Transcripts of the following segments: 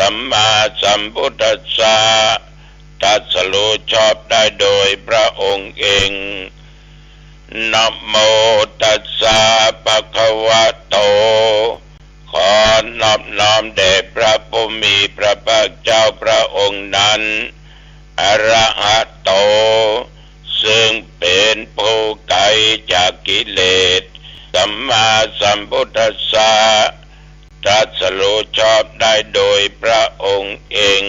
สัมมาสัมพุทธัสสะตรัสรู้ชอบได้โดยพระองค์เองนะโมตัสสะภะคะวะโตขอนอบน้อมแด่พระผู้มีพระภาคเจ้าพระองค์นั้นอรหัตโตซึ่งเป็นผู้ไกลจากกิเลสสัมมาสัมพุทธัสสะตรัสรู้ชอบได้โดยพระองค์เอง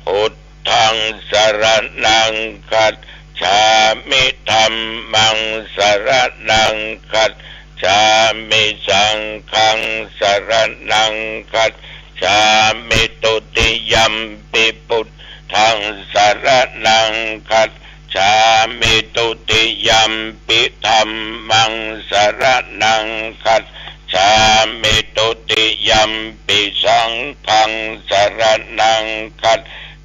พุทธังสรณังคัจฉามิธัมมังสรณังคัจฉามิสังฆังสรณังคัจฉามิตุติยัมปิพุทธังสรณังคัจฉามิตุติยัมปิธัมมังสรณังคัจฉามิตุติยัมปิสังฆังสรณังคัจ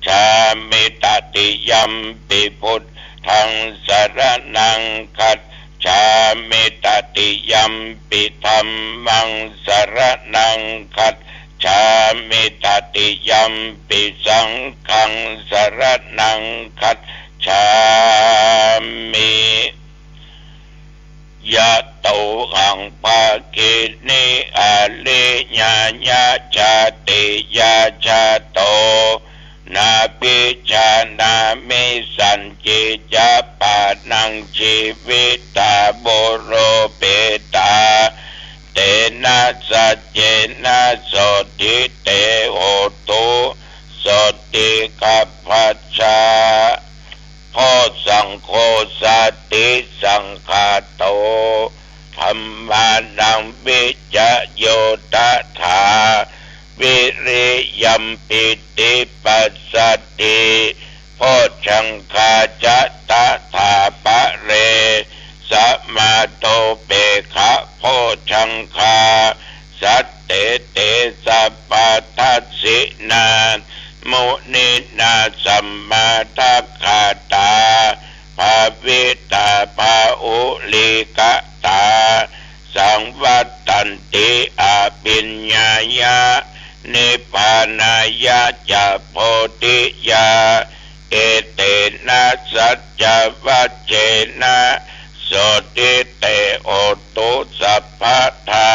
ฉามิตติยัมปิพุทธังสรณังคัจฉามิตติยัมปิธัมมังสรณังคัจฉามิตติยัมปิสังฆังสรณังคัจฉามิยะโตหังภาคินิอาลิญาญาชาติยาชาโตนาปิชานามิสันจิจาปานังชีวิตาโบโรเปตาเตนะสัจเจนะโสติเตโหตุโสติกัปปัจจาโพสังโฆสัตติสังฆาโตธัมมานังวิจโยตถาวิริยัมปิติปัสสติโพชังคาจัตตถาปะเรสัมมาโตเปขะโพชังคาสัตเตเตสัพพทัสสินามุนินาสัมมาทัคคาตาภาวิตาภาอุลิกตาสังวัตตันติอาปิญญายะนิพพานายะจะโพธิยาเอเตนะสัจจวัชเชนะโสติเตโอตุสัพพทา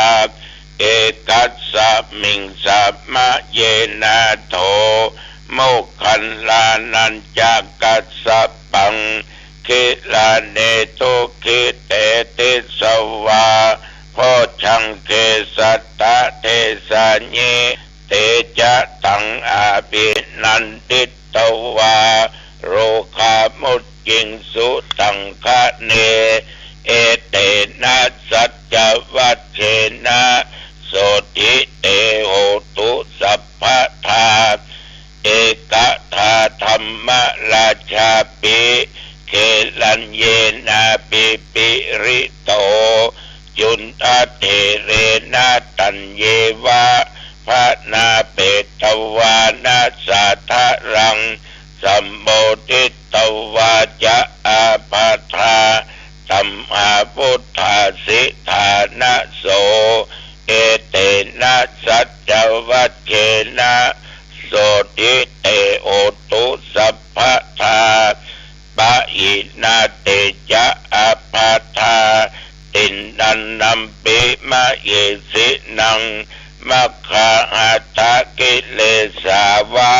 เอกัสสมิงสัมมะเยนะโทโมคคัลลานัญจักกัสสปังคิลาเนตุคิเตติสวาโพชังเกสัตตะเทสะเนเตจะตังอาภินันติตวาโรคามุตจิงสุตังคะเนเอเตนะสัจจวัชเชนะโสติเตโหตุสัพพทาเอกทาธัมมราชาปิเคลัญเยนะปิปิริโตจุนตเทเรนะตัญเยวะพระนาเปตวานาสัทธรังสัมโมทิตวาจะอาปาทาตัมหาพุทธาสิทานะโสเอเตนะสัจจวัชเชนะโสติเตโอตุสัพพทาปะอินาเตจะอาปาทาตินนันนัมปิมะเยสินังมัคคะหัตถกิเลสาวะ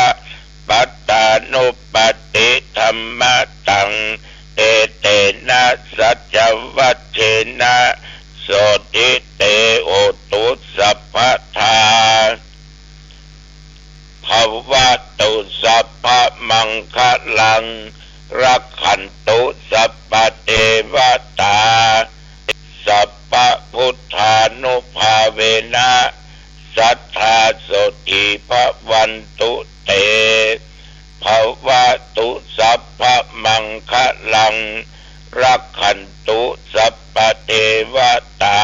ปัตตานุปติธัมมะตังเอเตนะสัจจวัชเชนะโสติเตโอตุสัพพทาภวตุสัพพมังคลังรักขันตุสัพพเทวตาสัพพพุทธานุภาเวนะสัทธาโสติภวันตุเตภวตุสัพพมังคลังรักขันตุสัพพเทวตา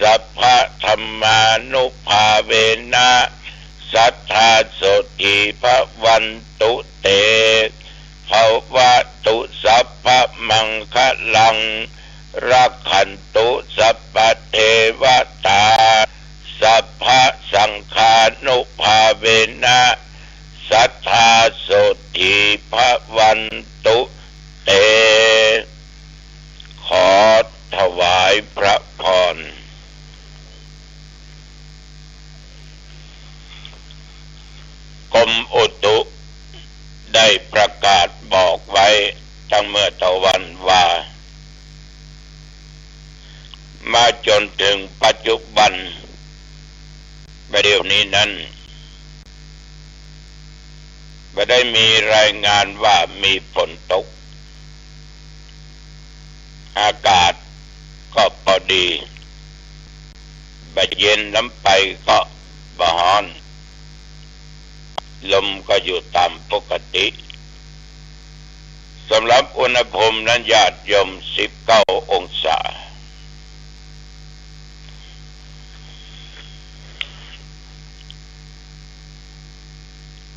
สัพพธัมมานุภาเวนะสัทธาโสติภวันตุเตภวตุสัพพมังคลังรักขันตุสัพพเทวตาสัพพสังฆา นุภาเวนะสัทธาโสติภวันตุเตขอถวายพระพรกรมอุตุได้ประกาศบอกไว้ตั้งเมื่อตะวันว่ามาจนถึงปัจจุบันประเดี๋ยวนี้นั้นไม่ได้มีรายงานว่ามีฝนตกอากาศก็พอดีบ่เย็นน้ำไปก็บ่ร้อนลมก็อยู่ตามปกติสำหรับอุณหภูมินั้นญาติโยม19 องศา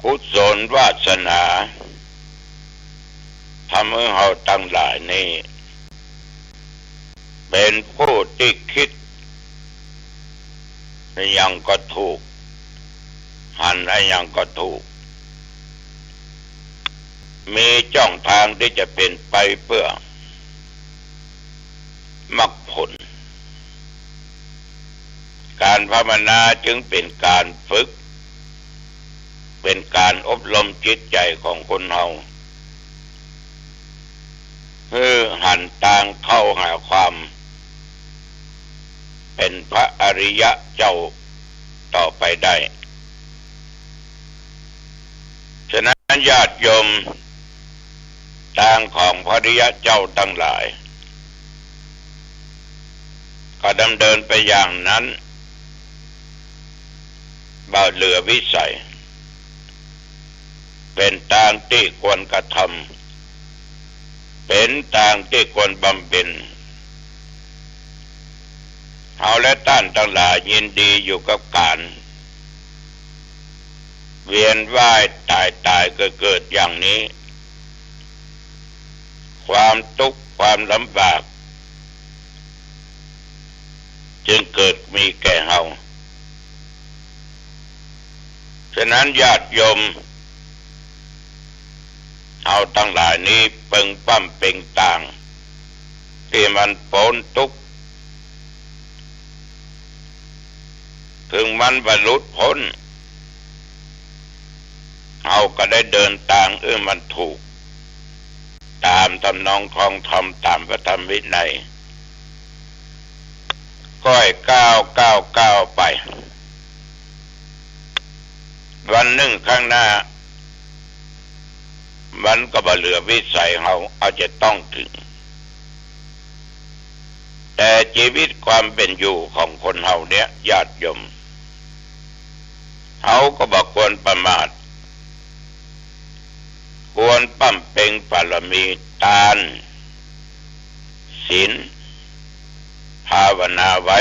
กุศลวาสนาทำให้เราทั้งหลายนี้เป็นผู้ที่คิดอย่างก็ถูกหันอย่างก็ถูกมีช่องทางที่จะเป็นไปเพื่อมรรคผลการภาวนาจึงเป็นการฝึกเป็นการอบรมจิตใจของคนเราเพื่อหันทางเข้าหาความเป็นพระอริยะเจ้าต่อไปได้ฉะนั้นญาติโยมทางของพระอริยะเจ้าทั้งหลายก็ดำเนินไปอย่างนั้นบ่เหลือวิสัยเป็นทางที่ควรกระทำเป็นทางที่ควรบำเพ็ญเอาและท่านทั้งหลายยินดีอยู่กับการเวียนว่ายตายเกิดอย่างนี้ความทุกข์ความลำบากจึงเกิดมีแก่เราฉะนั้นญาติโยมเอาทั้งหลายนี้เปิงปั้มเป่งต่างที่มันพ้นทุกข์ถึงมันบรรลุพ้นเอาก็ได้เดินทางมันถูกตามทำนองคองธรรมตามพระธรรมวินัยก้อยก้าวไปวันหนึ่งข้างหน้ามันก็บ่เหลือวิสัยเราเอาจะต้องถึงแต่ชีวิตความเป็นอยู่ของคนเฮาเนี่ยญาติโยมเขาก็บ่ควรประมาทควรปั้มเป่งบารมีทานศีลภาวนาไว้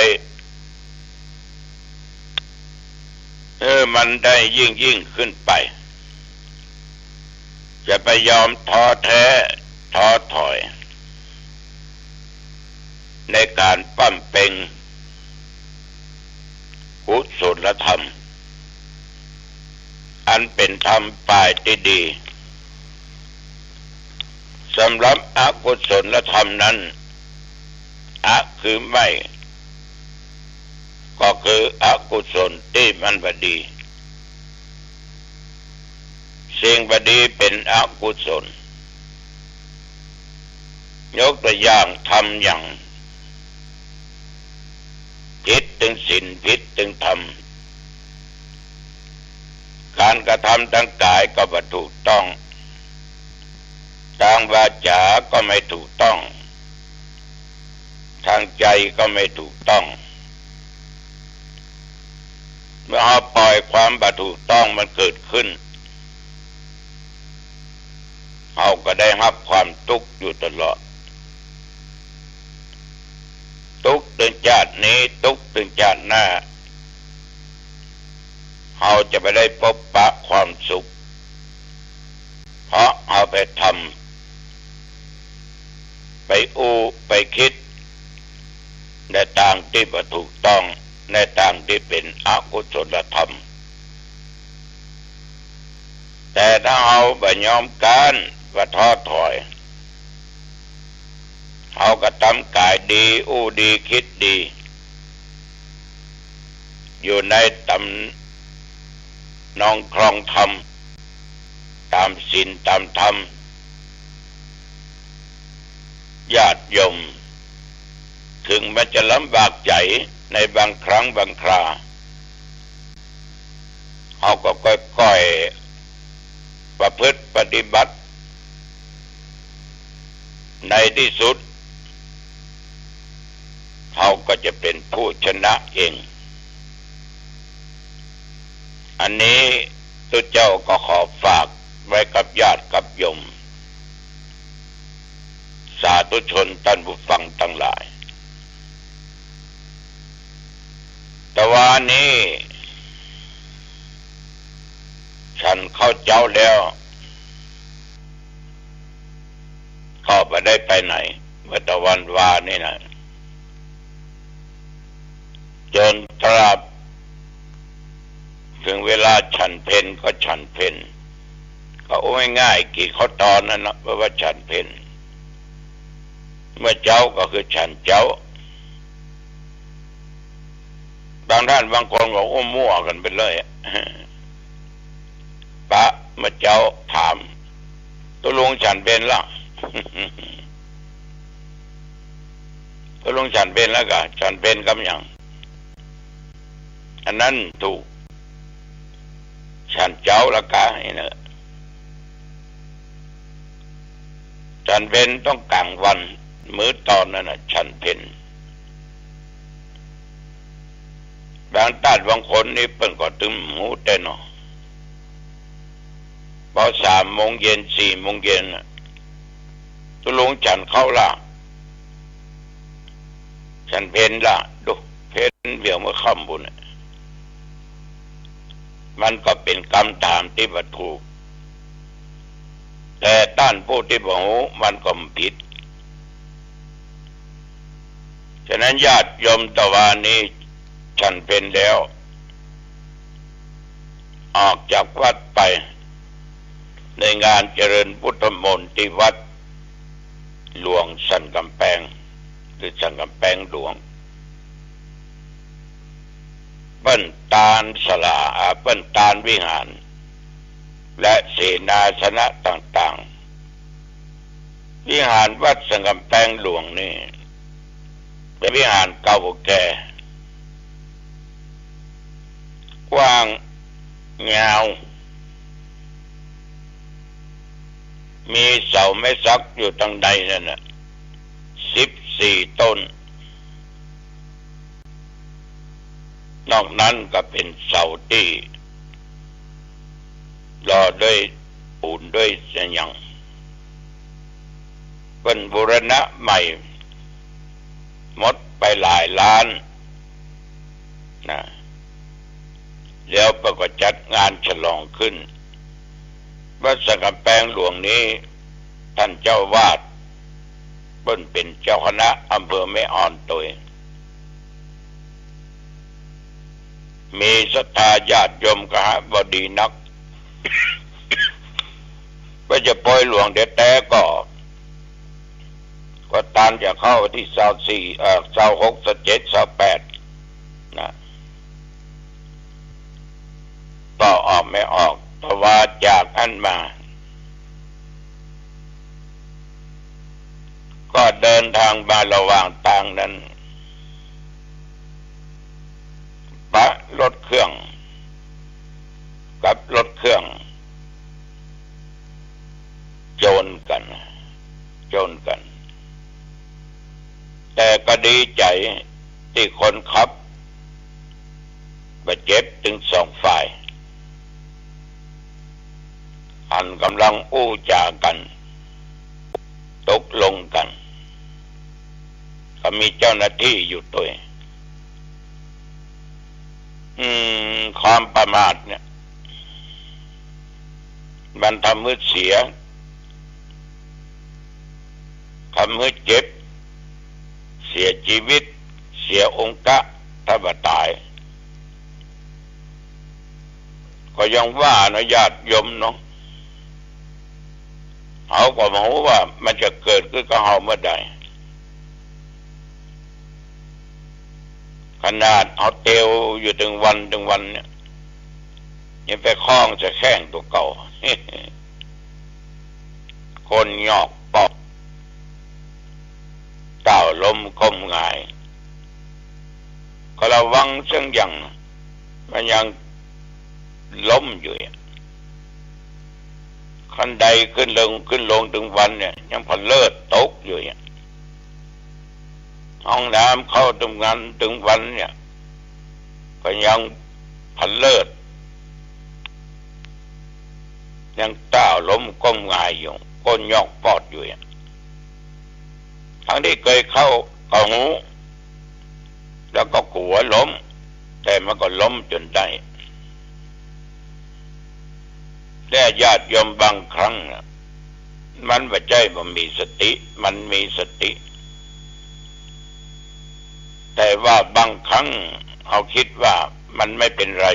มันได้ยิ่งขึ้นไปจะไปยอมท้อแท้ท้อถอยในการปั้มเป่งกุศลธรรมอันเป็นธรรมฝ่ายที่ดีสำหรับอกุศลธรรมนั้นคือไม่ก็คืออกุศลที่มันบดีสิ่งบดีเป็นอกุศลยกตัวอย่างทำอย่างผิดถึงศีลผิดถึงธรรมการกระทำทางกายก็บ่ถูกต้องทางวาจาก็ไม่ถูกต้องทางใจก็ไม่ถูกต้องเมื่อเราปล่อยความบ่ถูกต้องมันเกิดขึ้นเราก็ได้รับความทุกข์อยู่ตลอดทุกข์ถึงชาตินี้ทุกข์ถึงชาติหน้าเราจะไปได้พบปะความสุขเพราะเราไปทำไปคิดในทางที่บ่ถูกต้องในทางที่เป็นอกุศลธรรม ยอมกันว่าท้อถอยเขาก็ทำกายดีอู้ดีคิดดีอยู่ในตำนองครองธรรมตามศีลตามธรรมญาติโยมถึงมันจะลำบากใจในบางครั้งบางคราเขาก็ค่อยๆประพฤติปฏิบัติในที่สุดเขาก็จะเป็นผู้ชนะเองอันนี้ตัวเจ้าก็ขอฝากไว้กับญาติกับโยมสาธุชนท่านผู้ฟังทั้งหลายแต่ว่านี้ฉันเข้าเจ้าแล้วก็ไม่ได้ไปไหนเมื่อตะวันวานี่นะจนตราบถึงเวลาฉันเพลก็ฉันเพลก็โอ้ยง่ายกี่ข้อตอนนั่นนะเพราะว่าฉันเพลเมื่อเจ้าก็คือฉันเจ้าบางท่านบางคนบอกโอ้มั่วกันไปเลยปะเมื่อเจ้าถามตัวลุงฉันเพลละตัวลุงฉันเพลแล้วก็ฉันเพลกับอย่างอันนั้นถูกฉันเจ้าละกะนี่นะฉันเพลต้องกลางวันมื้อตอนนั้นน่ะฉันเพลบางท่านบางคนนี่เพิ่นก็ตึมหูแต่เนาะพอ3 โมงเย็น4 โมงเย็นตุลงฉันเข้าละฉันเพลละดูเพลเบี่ยวเมื่อค่ำบุญมันก็เป็นกรรมตามที่วัตถุแต่ต้านผู้ที่บอกมันก็ผิดฉะนั้นญาติโยมตะวันนี้ฉันเป็นแล้วออกจากวัดไปในงานเจริญพุทธมนต์ที่วัดหลวงสันกำแพงหรือสันกำแพงหลวงเปิ้นตาลสลาเปิ้นตาลวิหารและเสนาสนะต่างๆวิหารวัดสันกำแพงหลวงนี่เป็นวิหารเก่าแก่กว้างยาวมีเสาไม้สักอยู่ตรงใดนั่นน่ะ14 ต้นนอกนั้นก็เป็นเสาที่รอด้วยปูนด้วยเสียงเป็นบูรณะใหม่หมดไปหลายล้านนะแล้วก็จัดงานฉลองขึ้นวัดสันกำแพงหลวงนี้ท่านเจ้าวาดเป็นเจ้าคณะอำเภอแม่อ่อนตัวมีศรัทธาญาติโยมกหบดีนัก ก็จะปล่อยหลวงแต่ก็ตามจะเข้าที่24 26 27 28นะต่อออกไม่ออกเพราะว่าจากอันมาก็เดินทางมาระหว่างทางนั้นปะรถเครื่องกับรถเครื่องโจรกันแต่ก็ดีใจที่คนขับบาดเจ็บถึง2 ฝ่ายอันกำลังอู้จากันตกลงกันก็มีเจ้าหน้าที่อยู่ตัวความประมาทเนี่ยมันทำให้เสียทำให้เจ็บเสียชีวิตเสียองค์ถ้าบ่ตายก็ยังว่านะญาติโยมเนาะ เขาก็ไม่รู้ว่ามันจะเกิดขึ้นกับเขาเมื่อใดขนาดเอาเตียวอยู่ถึงวันเนี่ยยังไปคล้องจะแข้งตัวเก่า คนหยอกปอกเต่าล้มก้มงายก็ระวังเสียงยังมันยังล้มอยู่ขั้นใดขึ้นลงถึงวันเนี่ยยังพเลิศตกอยู่ห้องน้ำเข้าถึงงานถึงวันเนี่ยก็ยังพเลิศยังต้าวล้มก้มงายอยู่ก้นยอกปอดอยู่ทั้งที่เคยเข้ากหู แล้วก็กลัวล้มแต่มันก็ล้มจนได้แต่ญาติโยมบางครั้งมันไม่ใช่ว่ามีสติมันมีสติแต่ว่าบางครั้งเขาคิดว่ามันไม่เป็นไร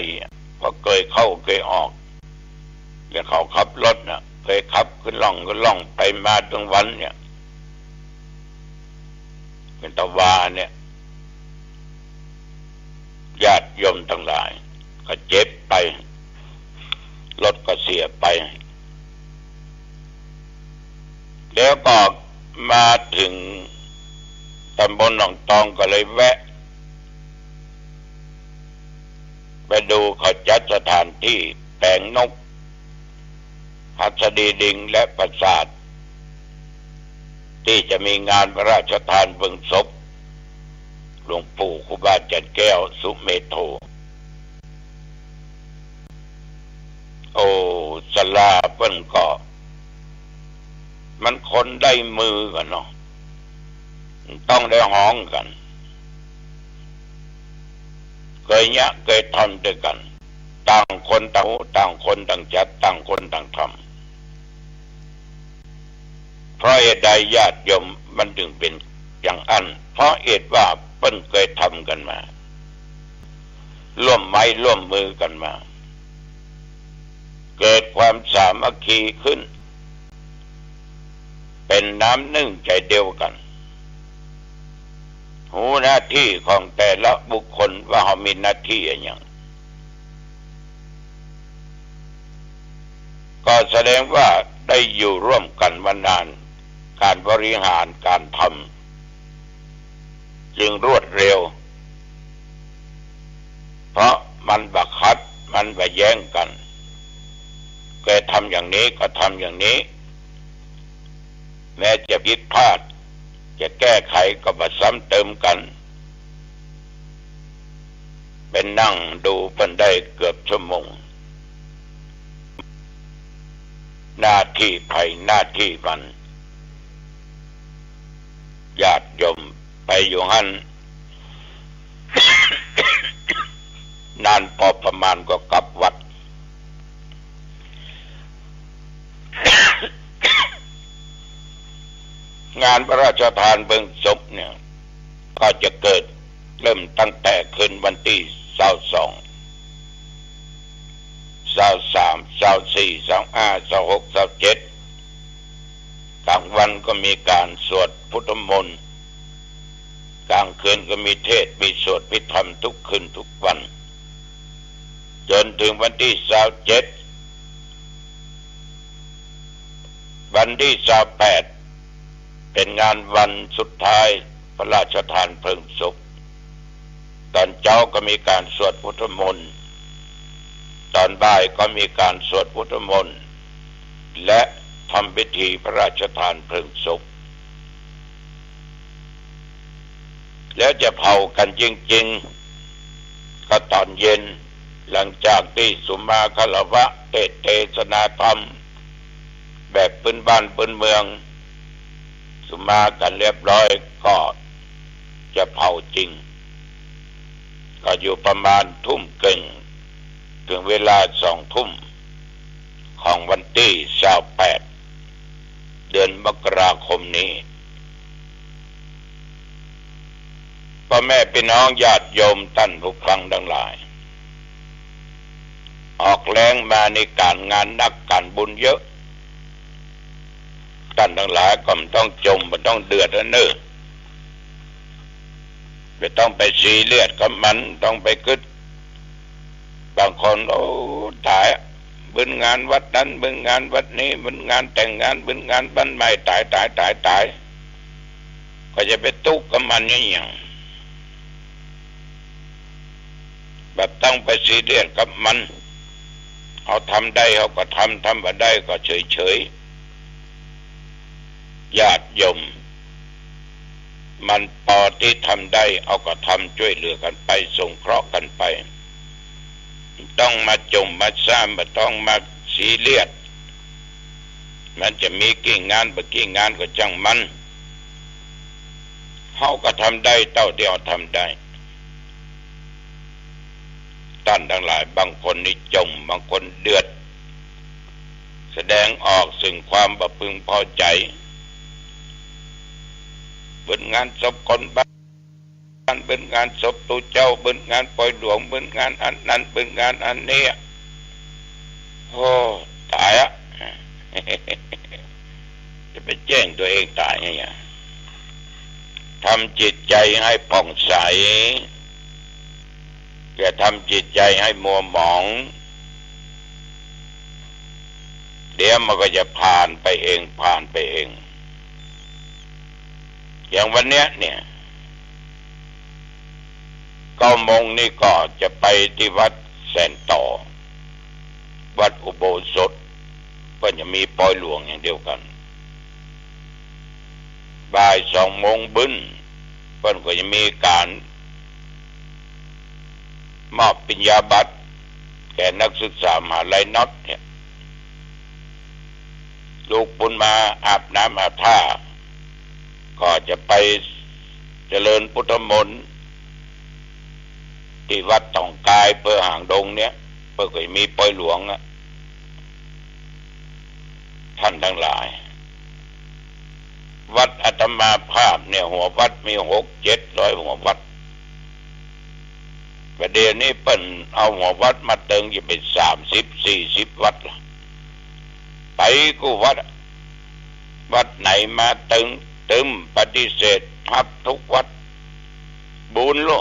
เพราะเคยเข้าเคยออกอย่างเขาขับรถน่ะเคยขับขึ้นล่องไปมาทั้งวันเนี่ยเป็นตะวาเนี่ยญาติโยมทั้งหลายก็เจ็บไปรถก็เสียไปแล้วก็มาถึงตำบลหนองตองก็เลยแวะไปดูเขาจัดสถานที่แปลงนกหัสดีลิงและปราสาทที่จะมีงานพระราชทานเพลิงศพหลวงปู่ครูบาจันแก้วสุเมโธโอ้ศาลาเปิ้นก็มันคนได้มือกันเนาะต้องได้ห้องกันเคยทำด้วยกันต่างคนต่างจัดต่างคนต่างทำเพราะเหตุใดญาติโยมมันถึงเป็นอย่างอันเพราะเหตุว่าเปิ้นเคยทำกันมาร่วมไม้ร่วมมือกันมาเกิดความสามัคคีขึ้นเป็นน้ำหนึ่งใจเดียวกันหูหน้าที่ของแต่ละบุคคลว่าเขามีหน้าที่อย่างก็แสดงว่าได้อยู่ร่วมกันมานานการบริหารการทำจึงรวดเร็วเพราะมันบักคัดมันไปแย้งกันแกทำอย่างนี้ก็ทำอย่างนี้แม้จะผิดพลาดจะแก้ไขก็มาซ้ำเติมกันเป็นนั่งดูเป็นได้เกือบชั่วโมงหน้าที่ใครหน้าที่มันญาติโยมไปอยู่หัน นานพอประมาณก็กลับวัด งานพระราชทานเพลิงศพเนี่ยก็จะเกิดเริ่มตั้งแต่คืนวันที่22 23 24 25 26 27กลางวันก็มีการสวดพุทธมนต์กลางคืนก็มีเทศน์มีสวดพิธรรมทุกคืนทุกวันจนถึงวันที่27วันที่28เป็นงานวันสุดท้ายพระราชทานเพลิงศพตอนเช้าก็มีการสวดพุทธมนต์ตอนบ่ายก็มีการสวดพุทธมนต์และทำพิธีพระราชทานเพลิงศพแล้วจะเผากันจริงๆก็ตอนเย็นหลังจากที่สุมาคารวะเทศนาธรรมแบบพื้นบ้านพื้นเมืองสุมากันเรียบร้อยก็จะเผาจริงก็อยู่ประมาณทุ่มครึ่งถึงเวลา2 ทุ่มของวันที่28เดือนมกราคมนี้พ่อแม่พี่น้องญาติโยมท่านผู้ฟังทั้งหลายออกแรงมาในการงานนักการบุญเยอะ ท่านทั้งหลายก็ไม่ต้องจมไม่ต้องเดือดเนอะไม่ต้องไปซีเรียสกับมันต้องไปกึศบางคนโอ้ตายบึนงานวัดนั้นบึนงานวัดนี้บึนงานแต่งงานบึนงานบ้านใหม่ตายก็จะไปตุกกับมันอย่างแบบต้องไปซีเรียสกับมันเขาทำได้เขาก็ทำไม่ได้ก็เฉยญาติโยมมันพอที่ทำได้เอาก็ทำช่วยเหลือกันไปสงเคราะห์กันไปต้องมาจมมาซ้ำไม่ต้องมาซีเรียสมันจะมีกี่งานบ่กี่งานก็จังมันเขาก็ทำได้เท่าที่เขาทำได้ท่านทั้งหลายบางคนนี่จมบางคนเดือดแสดงออกซึ่งความบ่พึงพอใจเบิ่งงานศพคนบ้านเบิ่งงานศพตัวเจ้าเบิ่งงานปล่อยหลวงเบิ่งงานอันนั้นเบิ่งงานอันนี้โอ้ตายอ่ะ จะไปแจ้งตัวเองตายไงทำจิตใจให้ผ่องใสอย่าทำจิตใจให้มัวหมองเดี๋ยวมันก็จะผ่านไปเองอย่างวันเนี้ยเนี่ย9 โมงนี่ก็จะไปที่วัดแสนต่อวัดอุโบสถเพื่อจะมีปล่อยหลวงอย่างเดียวกันบ่าย2 โมงบึ้นเพื่อนก็จะมีการมอบปริญญาบัตรแก่นักศึกษามหาลัยน็อตเนี่ยลูกบุญมาอาบน้ำอาบท่าก็จะไปเจริญพุทธมนต์ที่วัดตองกายเพื่อห่างดงเนี่ยเพื่อก็มีปล่อยหลวงท่านทั้งหลายวัดอาตมาภาพเนี่ยหัววัดมี600-700หัววัดประเดี๋ยวนี้เปิ้นเอาหัววัดมาเติงจะเป็น30-40วัดละไปกูวัดไหนมาตึมปฏิเสธทับทุกวัดบุญโล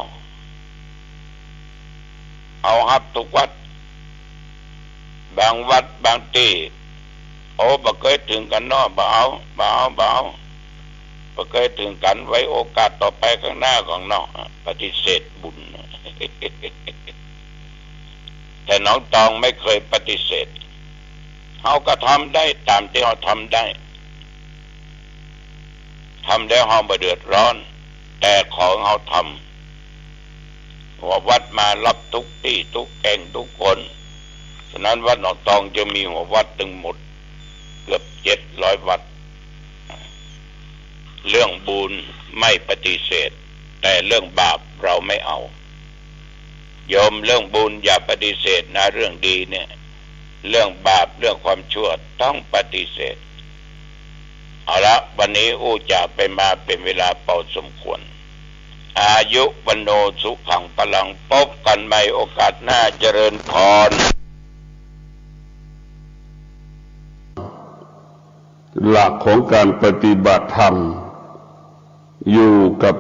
เอาฮับทุกวัดบางวัดบางที่โอ้บ่เคยถึงกันเนาะบ่เอาบ่เคยถึงกันไว้โอกาสต่อไปข้างหน้าของเนาะปฏิเสธบุญ แต่น้องตองไม่เคยปฏิเสธเขาก็ทำได้ตามที่เขาทำได้ทำแล้วเขาไม่เดือดร้อนแต่ของเขาทำหัววัดมารับทุกที่ทุกแห่งทุกคนฉะนั้นวัดหนองตองจะมีหัววัดถึงหมดเกือบ700วัดเรื่องบุญไม่ปฏิเสธแต่เรื่องบาปเราไม่เอาโยมเรื่องบุญอย่าปฏิเสธนะเรื่องดีเนี่ยเรื่องบาปเรื่องความชั่วต้องปฏิเสธเอาละวันนี้จะไปมาเป็นเวลาพอสมควรอายุวันโนสุขังพลังพบกันใหม่โอกาสหน้าเจริญพรหลักของการปฏิบัติธรรมอยู่กับ